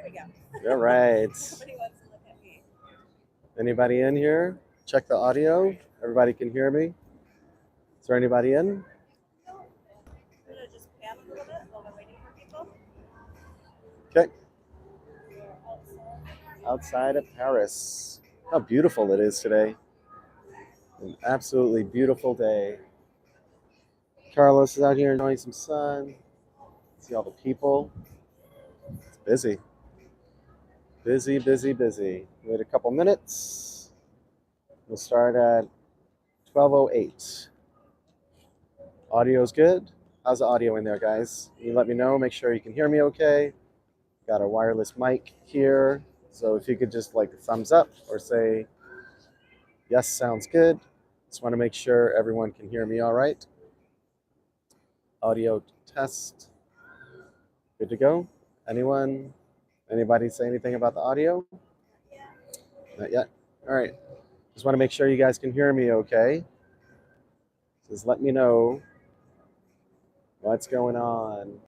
we go. All right. Nobody wants to look at me. Anybody in here? Check the audio. Everybody can hear me. Is there anybody in? I'm gonna just pan a little bit while we're waiting for people. Okay. We're outside. Outside of Paris. How beautiful it is today. An absolutely beautiful day. Carlos is out here enjoying some sun. See all the people. It's busy. Busy, busy, busy. Wait a couple minutes. We'll start at 12:08. Audio's good. How's the audio in there, guys? You let me know. Make sure you can hear me okay. Got a wireless mic here. So if you could just like thumbs up or say, yes, sounds good. Just want to make sure everyone can hear me all right. Audio test. Good to go? Anyone? Anybody say anything about the audio? Yeah. Not yet. All right. Just want to make sure you guys can hear me okay. Just let me know what's going on.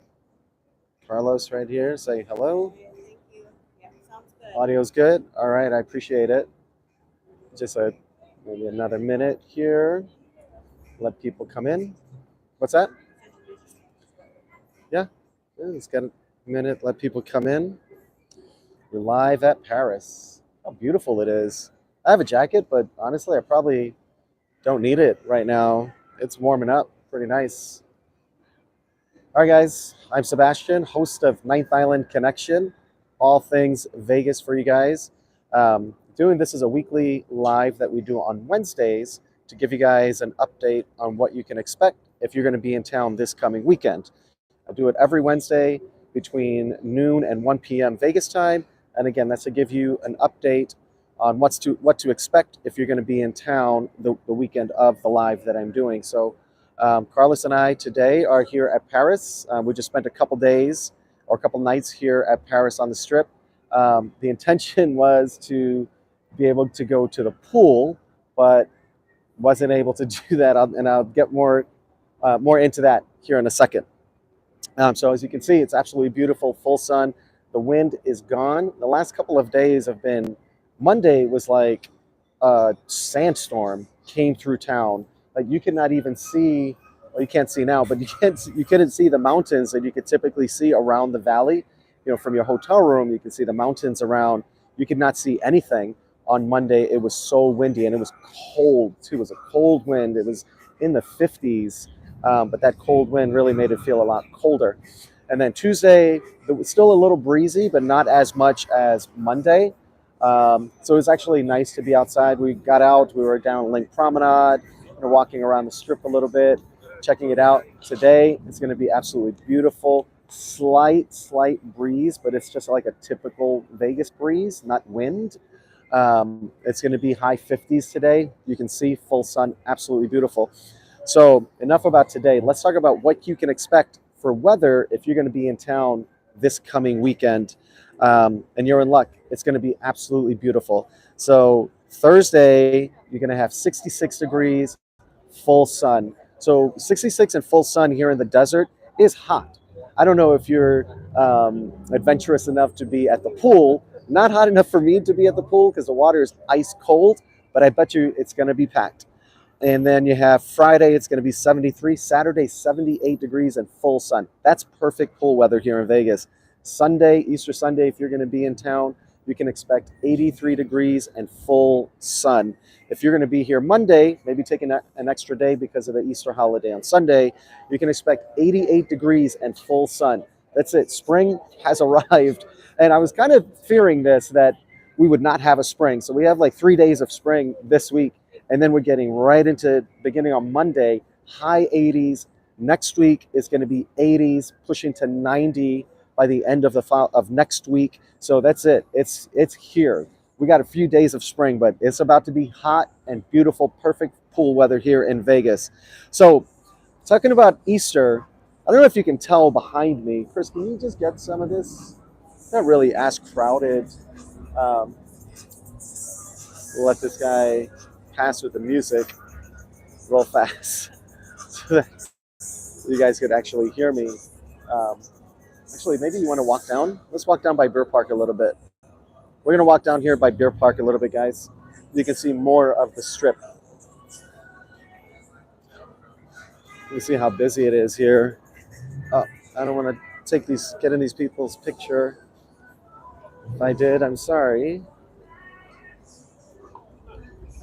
Carlos right here saying hello. Yeah, thank you. Yeah, sounds good. Audio's good. All right, I appreciate it. Just maybe another minute here. Let people come in. What's that? Yeah, let's get a minute. Let people come in. We're live at Paris. How beautiful it is. I have a jacket, but honestly, I probably don't need it right now. It's warming up pretty nice. All right, guys, I'm Sebastian, host of Ninth Island Connection, all things Vegas for you guys. Doing this as a weekly live that we do on Wednesdays to give you guys an update on what you can expect if you're going to be in town this coming weekend. I do it every Wednesday between noon and 1 p.m. Vegas time. And again, that's to give you an update on what to expect if you're going to be in town the weekend of the live that I'm doing. So Carlos and I today are here at Paris. We just spent a couple days or a couple nights here at Paris on the Strip. The intention was to be able to go to the pool, but wasn't able to do that. And I'll get more into that here in a second. So as you can see, it's absolutely beautiful, full sun. The wind is gone. The last couple of days have been, Monday was like a sandstorm came through town. Like you could not even see, well, you can't see now, but you couldn't see the mountains that you could typically see around the valley. You know, from your hotel room, you could see the mountains around. You could not see anything on Monday. It was so windy and it was cold too. It was a cold wind. It was in the 50s. But that cold wind really made it feel a lot colder. And then Tuesday, it was still a little breezy, but not as much as Monday. So it was actually nice to be outside. We got out, we were down Link Promenade, walking around the Strip a little bit, checking it out. Today, it's going to be absolutely beautiful. Slight breeze, but it's just like a typical Vegas breeze, not wind. It's going to be high 50s today. You can see full sun, absolutely beautiful. So enough about today. Let's talk about what you can expect for weather if you're going to be in town this coming weekend. And you're in luck. It's going to be absolutely beautiful. So Thursday, you're going to have 66 degrees, full sun. So 66 and full sun here in the desert is hot. I don't know if you're adventurous enough to be at the pool. Not hot enough for me to be at the pool because the water is ice cold, but I bet you it's going to be packed. And then you have Friday, it's going to be 73. Saturday, 78 degrees and full sun. That's perfect pool weather here in Vegas. Sunday, Easter Sunday, if you're going to be in town, you can expect 83 degrees and full sun. If you're going to be here Monday, maybe taking an extra day because of the Easter holiday on Sunday, you can expect 88 degrees and full sun. That's it. Spring has arrived. And I was kind of fearing that we would not have a spring. So we have like 3 days of spring this week. And then we're getting right into beginning on Monday, high 80s. Next week is going to be 80s, pushing to 90 by the end of next week. So that's it. It's here. We got a few days of spring, but it's about to be hot and beautiful, perfect pool weather here in Vegas. So talking about Easter, I don't know if you can tell behind me. Chris, can you just get some of this? Not really as crowded. We'll let this guy pass with the music real fast so that you guys could actually hear me. Actually, maybe you want to walk down. Let's walk down by Beer Park a little bit. We're gonna walk down here by Beer Park a little bit, guys. You can see more of the strip. You can see how busy it is here. Oh, I don't want to get in these people's picture. If I did, I'm sorry.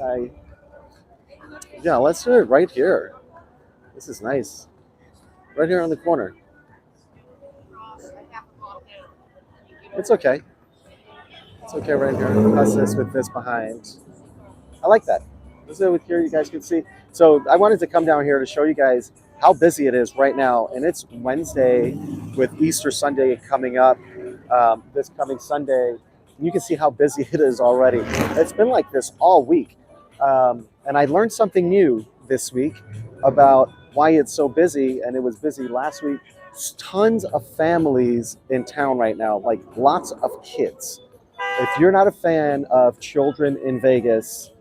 I Yeah, let's do it right here. This is nice. Right here on the corner. It's okay. It's okay right here. How's this with this behind? I like that. This is over here you guys can see. So I wanted to come down here to show you guys how busy it is right now. And it's Wednesday with Easter Sunday coming up this coming Sunday. You can see how busy it is already. It's been like this all week. And I learned something new this week about why it's so busy. And it was busy last week. Tons of families in town right now, like lots of kids. If you're not a fan of children in Vegas,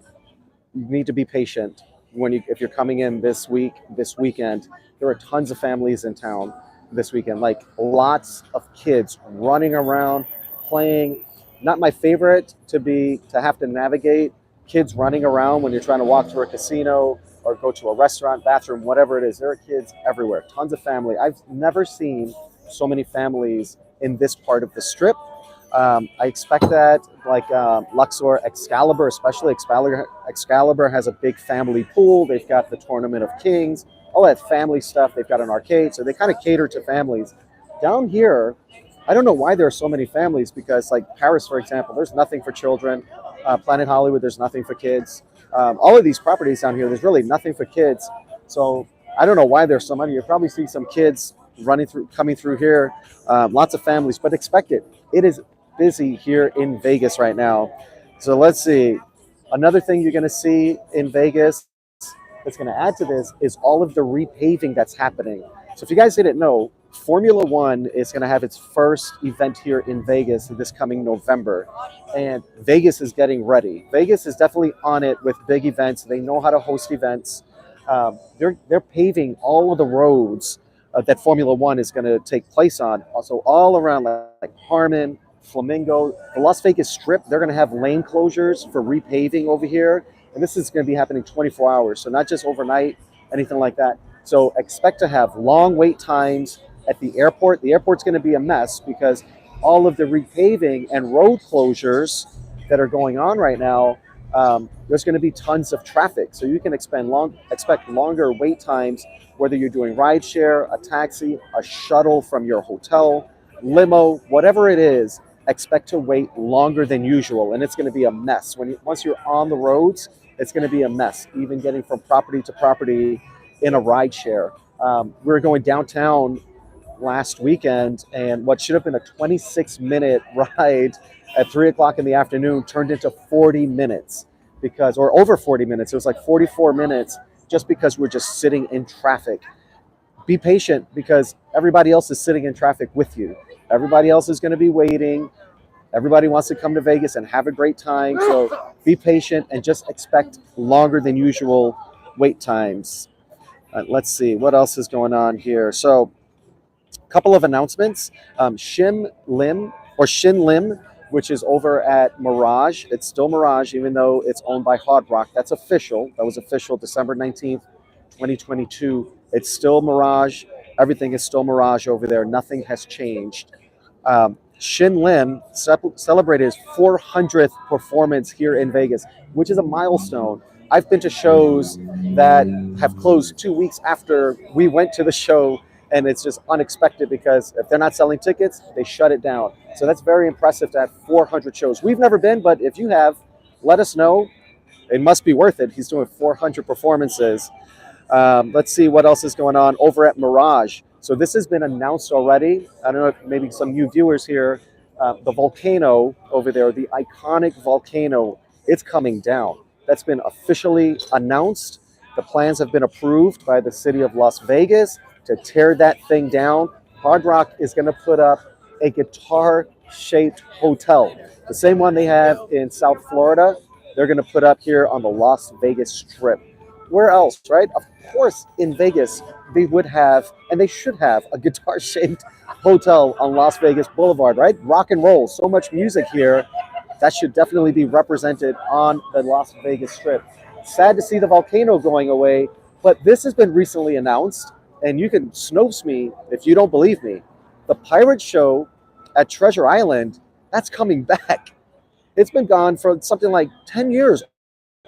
you need to be patient if you're coming in this weekend. There are tons of families in town this weekend, like lots of kids running around playing. Not my favorite to have to navigate kids running around when you're trying to walk to a casino or go to a restaurant, bathroom, whatever it is. There are kids everywhere, tons of family. I've never seen so many families in this part of the strip. I expect that, like Luxor, Excalibur, especially Excalibur has a big family pool. They've got the Tournament of Kings, all that family stuff. They've got an arcade, so they kind of cater to families. Down here, I don't know why there are so many families because, like Paris, for example, there's nothing for children. Planet Hollywood, there's nothing for kids. All of these properties down here, there's really nothing for kids. So I don't know why there's so many. You'll probably see some kids coming through here. Lots of families, but expect it. It is busy here in Vegas right now. So let's see. Another thing you're going to see in Vegas that's going to add to this is all of the repaving that's happening. So if you guys didn't know, Formula One is going to have its first event here in Vegas this coming November. And Vegas is getting ready. Vegas is definitely on it with big events. They know how to host events. They're paving all of the roads that Formula One is going to take place on. Also all around like Harmon, Flamingo, the Las Vegas Strip, they're going to have lane closures for repaving over here. And this is going to be happening 24 hours. So not just overnight, anything like that. So expect to have long wait times at the airport. The airport's going to be a mess because all of the repaving and road closures that are going on right now, there's going to be tons of traffic. So you can expect longer wait times, whether you're doing rideshare, a taxi, a shuttle from your hotel, limo, whatever it is. Expect to wait longer than usual, and it's going to be a mess. Once you're on the roads, it's going to be a mess, even getting from property to property in a rideshare. We were going downtown last weekend, and what should have been a 26-minute ride at 3 o'clock in the afternoon turned into 40 minutes or over 40 minutes. It was like 44 minutes just because we're just sitting in traffic. Be patient because everybody else is sitting in traffic with you. Everybody else is going to be waiting. Everybody wants to come to Vegas and have a great time. So be patient and just expect longer than usual wait times. Let's see what else is going on here. So a couple of announcements. Shin Lim, which is over at Mirage. It's still Mirage, even though it's owned by Hard Rock. That's official. That was official December 19th, 2022. It's still Mirage. Everything is still Mirage over there. Nothing has changed. Shin Lim celebrated his 400th performance here in Vegas, which is a milestone. I've been to shows that have closed 2 weeks after we went to the show, and it's just unexpected because if they're not selling tickets, they shut it down. So that's very impressive to have 400 shows. We've never been, but if you have, let us know. It must be worth it. He's doing 400 performances. Let's see what else is going on over at Mirage. So this has been announced already. I don't know if maybe some new viewers here. The volcano over there, the iconic volcano, it's coming down. That's been officially announced. The plans have been approved by the city of Las Vegas to tear that thing down. Hard Rock is going to put up a guitar-shaped hotel. The same one they have in South Florida, they're going to put up here on the Las Vegas Strip. Where else, right? Of course, in Vegas, they would have, and they should have, a guitar-shaped hotel on Las Vegas Boulevard, right? Rock and roll, so much music here. That should definitely be represented on the Las Vegas Strip. Sad to see the volcano going away, but this has been recently announced, and you can snopes me if you don't believe me. The pirate show at Treasure Island, that's coming back. It's been gone for something like 10 years,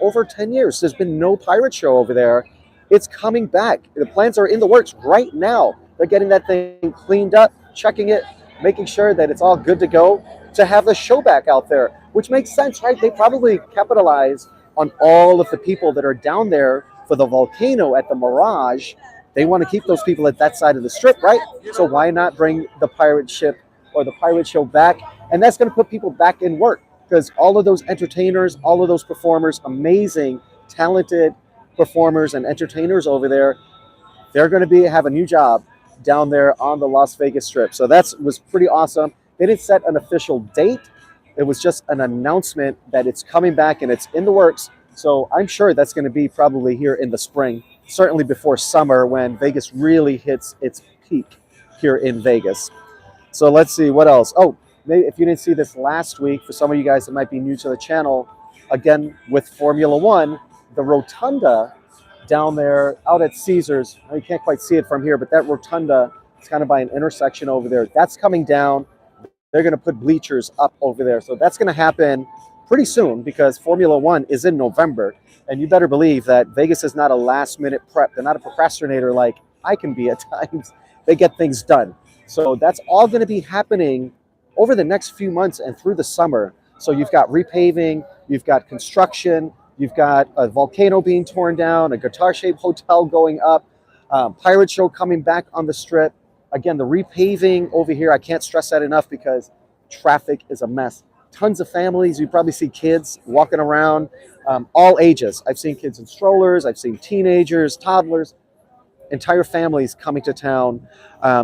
over 10 years. There's been no pirate show over there. It's coming back. The plans are in the works right now. They're getting that thing cleaned up, checking it, making sure that it's all good to go to have the show back out there, which makes sense, right? They probably capitalize on all of the people that are down there for the volcano at the Mirage. They want to keep those people at that side of the strip, right? So why not bring the pirate ship or the pirate show back? And that's going to put people back in work because all of those entertainers, all of those performers, amazing, talented performers and entertainers over there, they're going to have a new job down there on the Las Vegas Strip. So that was pretty awesome. They didn't set an official date. It was just an announcement that it's coming back and it's in the works. So I'm sure that's going to be probably here in the spring, certainly before summer when Vegas really hits its peak here in Vegas. So let's see what else. Oh, maybe if you didn't see this last week, for some of you guys that might be new to the channel, again with Formula One, the rotunda down there out at Caesars, you can't quite see it from here, but that rotunda is kind of by an intersection over there. That's coming down. They're going to put bleachers up over there. So that's going to happen pretty soon because Formula One is in November. And you better believe that Vegas is not a last minute prep. They're not a procrastinator like I can be at times. They get things done. So that's all going to be happening over the next few months and through the summer. So you've got repaving, you've got construction, you've got a volcano being torn down, a guitar-shaped hotel going up, pirate show coming back on the strip. Again, the repaving over here, I can't stress that enough because traffic is a mess. Tons of families. You probably see kids walking around, all ages. I've seen kids in strollers. I've seen teenagers, toddlers, entire families coming to town.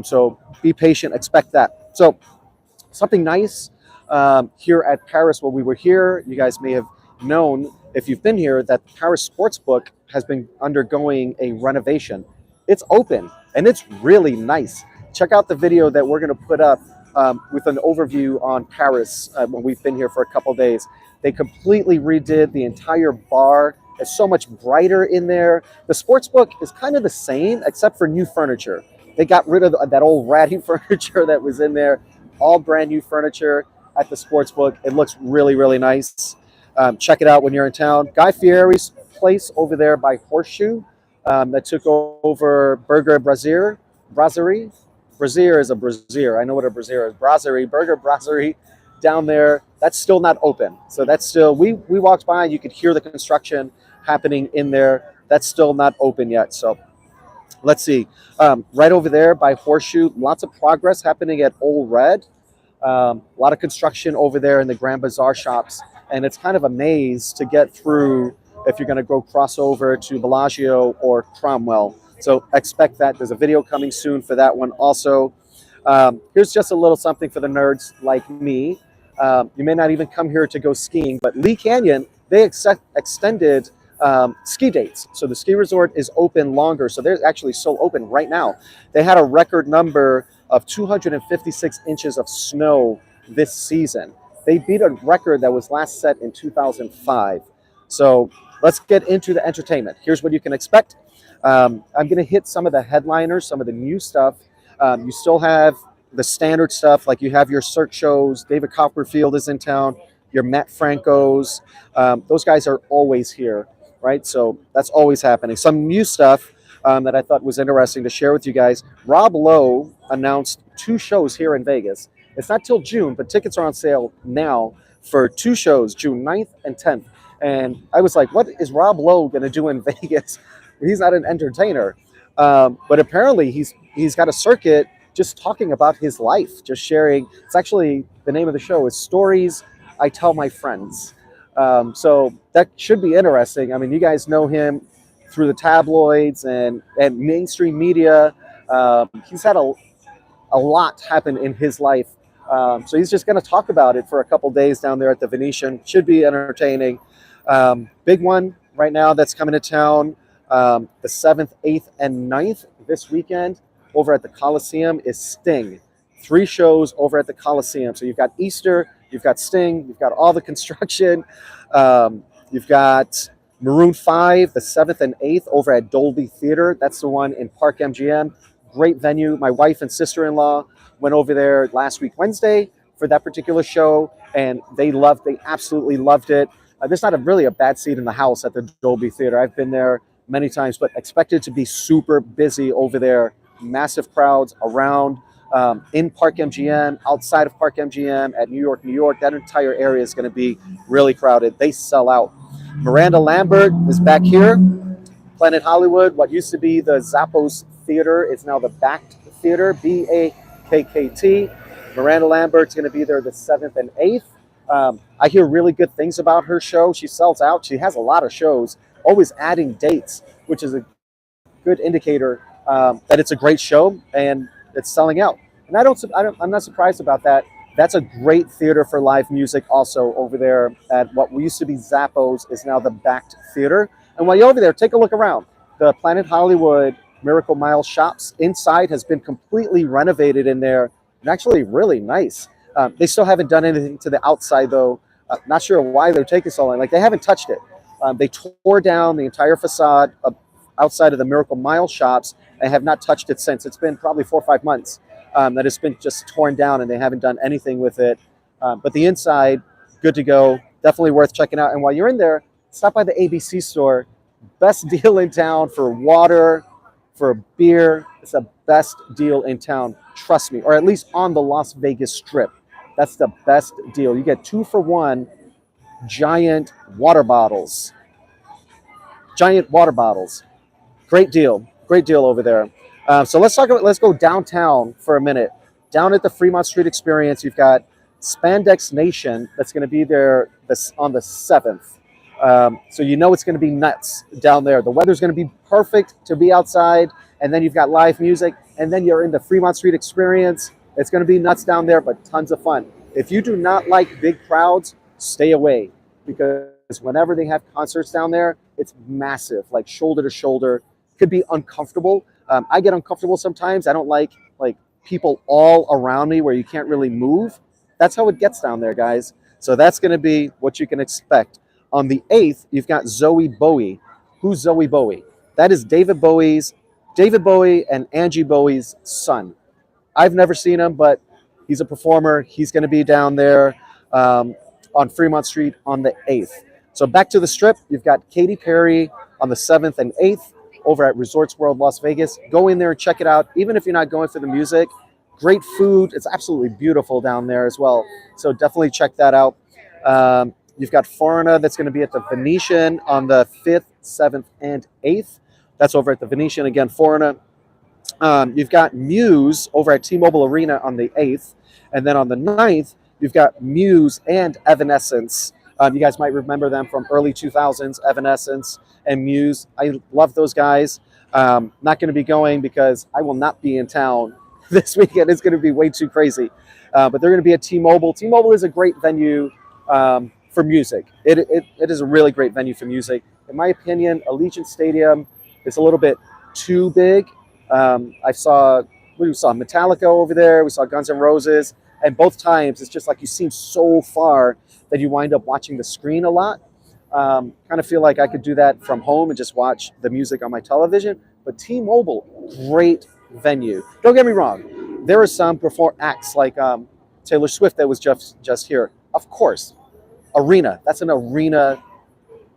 So be patient, expect that. So something nice here at Paris while we were here, you guys may have known, if you've been here, that the Paris Sportsbook has been undergoing a renovation. It's open and it's really nice. Check out the video that we're going to put up with an overview on Paris when we've been here for a couple days. They completely redid the entire bar. It's so much brighter in there. The sportsbook is kind of the same except for new furniture. They got rid of that old ratty furniture that was in there. All brand new furniture at the sportsbook. It looks really, really nice. Check it out when you're in town. Guy Fieri's place over there by Horseshoe that took over Burger Brasserie. Brasserie is a brazier. I know what a brazier is. Brasserie, Burger Brasserie down there. That's still not open. So that's still, we walked by and you could hear the construction happening in there. That's still not open yet. So let's see. Right over there by Horseshoe, lots of progress happening at Old Red. A lot of construction over there in the Grand Bazaar shops. And it's kind of a maze to get through if you're going to go cross over to Bellagio or Cromwell. So expect that. There's a video coming soon for that one also. Here's just a little something for the nerds like me. You may not even come here to go skiing, but Lee Canyon, they extended ski dates. So the ski resort is open longer. So they're actually still open right now. They had a record number of 256 inches of snow this season. They beat a record that was last set in 2005. So let's get into the entertainment. Here's what you can expect. I'm going to hit some of the headliners, some of the new stuff. You still have the standard stuff, like you have your Cirque shows. David Copperfield is in town. Your Matt Francos. Those guys are always here, right? So that's always happening. Some new stuff that I thought was interesting to share with you guys. Rob Lowe announced 2 shows here in Vegas. It's not till June, but tickets are on sale now for 2 shows, June 9th and 10th. And I was like, what is Rob Lowe going to do in Vegas? He's not an entertainer. But apparently he's got a circuit just talking about his life, just sharing. It's actually, the name of the show is Stories I Tell My Friends. So that should be interesting. I mean, you guys know him through the tabloids and mainstream media. He's had a lot happen in his life. So he's just going to talk about it for a couple days down there at the Venetian. Should be entertaining. Big one right now that's coming to town, the 7th, 8th, and 9th, this weekend over at the Coliseum is Sting. 3 shows over at the Coliseum. So you've got Easter, you've got Sting, you've got all the construction. You've got Maroon 5, the 7th and 8th over at Dolby Theater. That's the one in Park MGM. Great venue. My wife and sister-in-law went over there last week, Wednesday, for that particular show, and they absolutely loved it. There's not really a bad seat in the house at the Dolby Theater. I've been there many times, but expected to be super busy over there. Massive crowds around in Park MGM, outside of Park MGM, at New York, New York. That entire area is going to be really crowded. They sell out. Miranda Lambert is back here. Planet Hollywood, what used to be the Zappos Theater, is now the Backed Theater, BAKKT. Miranda Lambert's going to be there the 7th and 8th. I hear really good things about her show. She sells out. She has a lot of shows, always adding dates, which is a good indicator that it's a great show and it's selling out. And I'm not surprised about that. That's a great theater for live music also over there at what used to be Zappos is now the Backed Theater. And while you're over there, take a look around. The Planet Hollywood Miracle Mile shops inside has been completely renovated in there and actually really nice. They still haven't done anything to the outside though. Not sure why they're taking so long. Like they haven't touched it. They tore down the entire facade outside of the Miracle Mile shops and have not touched it since. It's been probably 4 or 5 months that it's been just torn down and they haven't done anything with it. But the inside, good to go. Definitely worth checking out. And while you're in there, stop by the ABC store. Best deal in town for water, for beer. It's the best deal in town. Trust me. Or at least on the Las Vegas Strip. That's the best deal. You get 2-for-1 giant water bottles. Giant water bottles. Great deal. Great deal over there. So let's go downtown for a minute. Down at the Fremont Street Experience, you've got Spandex Nation that's going to be there on the 7th. So you know it's going to be nuts down there. The weather's going to be perfect to be outside, and then you've got live music, and then you're in the Fremont Street Experience. It's going to be nuts down there, but tons of fun. If you do not like big crowds, stay away, because whenever they have concerts down there, it's massive, like shoulder to shoulder. Could be uncomfortable. I get uncomfortable sometimes. I don't like people all around me where you can't really move. That's how it gets down there, guys. So that's going to be what you can expect. On the 8th, you've got Zoe Bowie. Who's Zoe Bowie? That is David Bowie and Angie Bowie's son. I've never seen him, but he's a performer. He's going to be down there on Fremont Street on the 8th. So back to the Strip, you've got Katy Perry on the 7th and 8th over at Resorts World Las Vegas. Go in there and check it out. Even if you're not going for the music, great food. It's absolutely beautiful down there as well. So definitely check that out. You've got Foreigner that's going to be at the Venetian on the 5th, 7th, and 8th. That's over at the Venetian. Again, Foreigner. You've got Muse over at T-Mobile Arena on the 8th. And then on the 9th, you've got Muse and Evanescence. You guys might remember them from early 2000s, Evanescence and Muse. I love those guys. Not going to be going because I will not be in town this weekend. It's going to be way too crazy. But they're going to be at T-Mobile. T-Mobile is a great venue for music. It is a really great venue for music. In my opinion, Allegiant Stadium is a little bit too big. We saw Metallica over there. We saw Guns N' Roses. And both times, it's just like you seem so far that you wind up watching the screen a lot. Kind of feel like I could do that from home and just watch the music on my television. But T-Mobile, great venue. Don't get me wrong. There are some acts like Taylor Swift that was just here. Of course, arena. That's an arena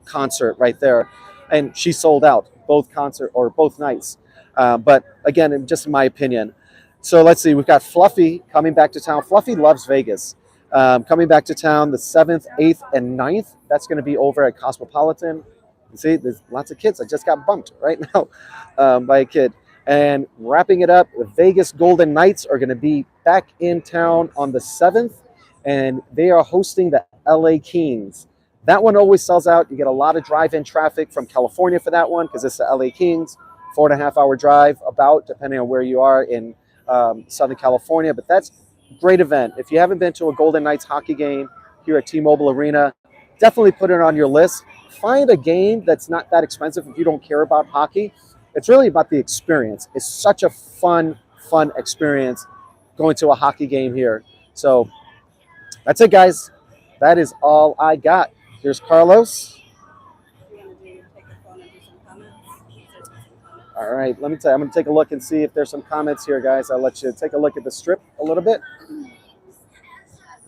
concert right there. And she sold out both nights. But again, just in my opinion. So let's see. We've got Fluffy coming back to town. Fluffy loves Vegas. Coming back to town the 7th, 8th, and 9th. That's going to be over at Cosmopolitan. You see, there's lots of kids. I just got bumped right now by a kid. And wrapping it up, the Vegas Golden Knights are going to be back in town on the 7th. And they are hosting the LA Kings. That one always sells out. You get a lot of drive-in traffic from California for that one because it's the LA Kings. 4.5-hour drive about, depending on where you are in Southern California. But that's a great event. If you haven't been to a Golden Knights hockey game here at T-Mobile Arena, definitely put it on your list. Find a game that's not that expensive if you don't care about hockey. it's really about the experience. It's such a fun experience going to a hockey game here. So that's it, guys. That is all I got. Here's Carlos. You want to do take your phone and do some comments? There's some comments. All right, let me tell you, I'm going to take a look and see if there's some comments here, guys. I'll let you take a look at the strip a little bit.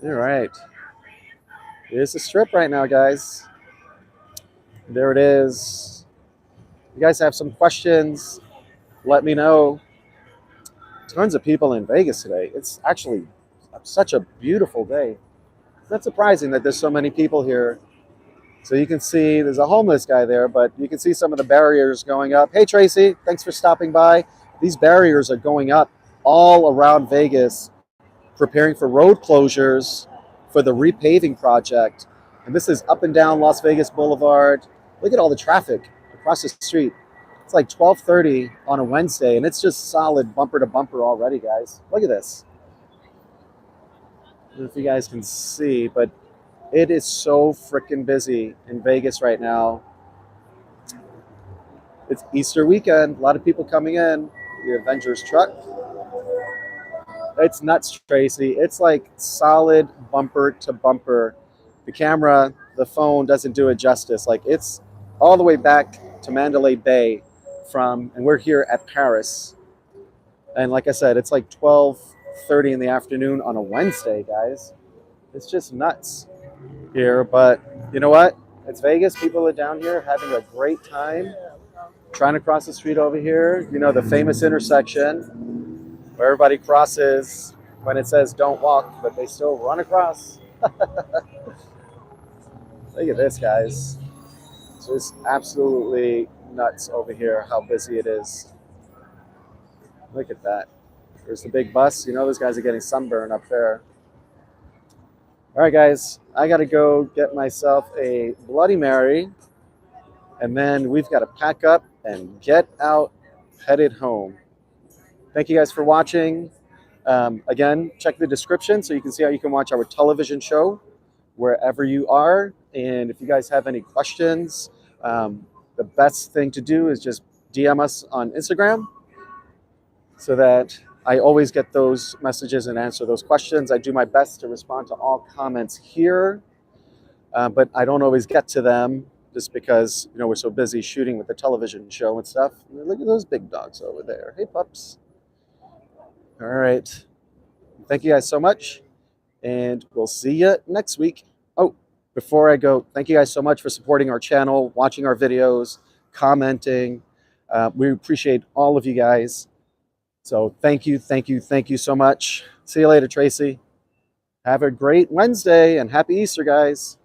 All right. Here's the strip right now, guys. There it is. You guys have some questions, let me know. Tons of people in Vegas today. It's actually such a beautiful day. It's not surprising that there's so many people here. So you can see there's a homeless guy there, but you can see some of the barriers going up. Hey, Tracy, thanks for stopping by. These barriers are going up all around Vegas, preparing for road closures for the repaving project. And this is up and down Las Vegas Boulevard. Look at all the traffic across the street. It's like 12:30 on a Wednesday, and it's just solid bumper to bumper already, guys. Look at this. I don't know if you guys can see, but it is so freaking busy in Vegas right now. It's Easter weekend. A lot of people coming in. The Avengers truck. It's nuts, Tracy. It's like solid bumper to bumper. The camera, the phone doesn't do it justice. Like it's all the way back to Mandalay Bay and we're here at Paris. And like I said, it's like 12:30 in the afternoon on a Wednesday, guys. It's just nuts here. But you know what? It's Vegas. People are down here having a great time. Trying to cross the street over here. You know, the famous intersection where everybody crosses when it says don't walk, but they still run across. Look at this, guys. It's just absolutely nuts over here how busy it is. Look at that. There's the big bus. You know, those guys are getting sunburn up there. All right, guys, I got to go get myself a Bloody Mary, and then we've got to pack up and get out, headed home. Thank you guys for watching. Again, check the description so you can see how you can watch our television show wherever you are. And if you guys have any questions, the best thing to do is just DM us on Instagram so that I always get those messages and answer those questions. I do my best to respond to all comments here, but I don't always get to them just because, you know, we're so busy shooting with the television show and stuff. Look at those big dogs over there. Hey, pups. All right. Thank you guys so much, and we'll see you next week. Oh, before I go, thank you guys so much for supporting our channel, watching our videos, commenting. We appreciate all of you guys. So thank you so much. See you later, Tracy. Have a great Wednesday and happy Easter, guys.